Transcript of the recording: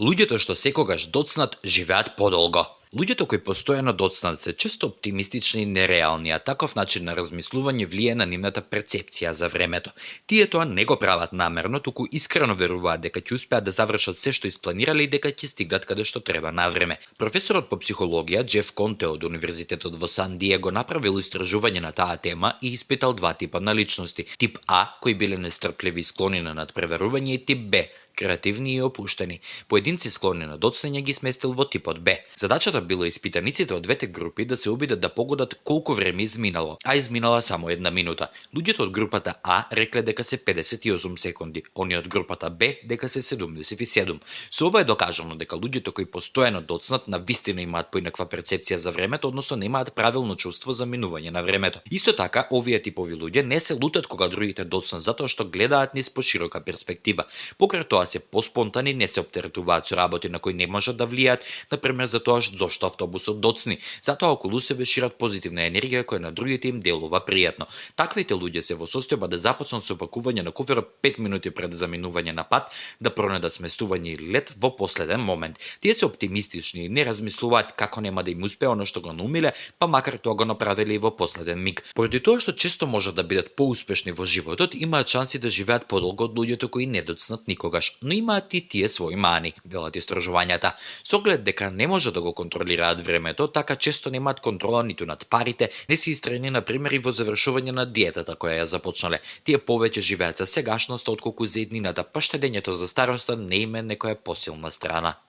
Луѓето што секогаш доцнат живеат подолго. Луѓето кои постојано доцнат се често оптимистични и нереални, а таков начин на размислување влие на нивната перцепција за времето. Тие тоа не го прават намерно, туку искрено веруваат дека ќе успеат да завршат се што испланирале и дека ќе стигнат каде што треба на време. Професорот по психологија Джеф Конте од Универзитетот во Сан Диего направил истражување на таа тема и испитал два типа на личности. Тип А, кои биле нестрпливи и склони на надпреварување, и тип Б, креативни и опуштени. Поединци склони на доцнење ги сместил во типот Б. Задачата била испитаниците од двете групи да се обидат да погодат колку време изминало, а изминала само 1 минута. Луѓето од групата А рекле дека се 58 секунди, они од групата Б дека се 77. Со ова е докажано дека луѓето кои постојано доцнат на вистина имаат поинаква перцепција за времето, односно немаат правилно чувство за минување на времето. Исто така, овие типови луѓе не се лутат кога другите доцнат затоа што гледаат низ поширока перспектива. Покрај тоа се поспонтани, не се оптеретуваат со работи на кои не можат да влијаат, например за тоа зошто автобусот доцни. Затоа околу себе шират позитивна енергија која на другите им делува пријатно. Таквите луѓе се во состојба да започнат со пакување на коферот 5 минути пред заминување на пат, да пронајдат сместување или лет во последен момент. Тие се оптимистични и не размислуваат како нема да им успее оно што го наумиле, па макар тоа го направиле и во последен миг. Поради тоа што често можат да бидат поуспешни во животот, имаат шанси да живеат подолго од луѓето кои не доцнат никогаш, но имаат и тие своји мани, велат истражувањата. Со оглед дека не може да го контролираат времето, така често немаат контрола ниту над парите, не се истрајни на пример и во завршување на диетата која ја започнале. Тие повеќе живеат за сегашноста отколку за иднината, па штедењето за староста не им е некоја посилна страна.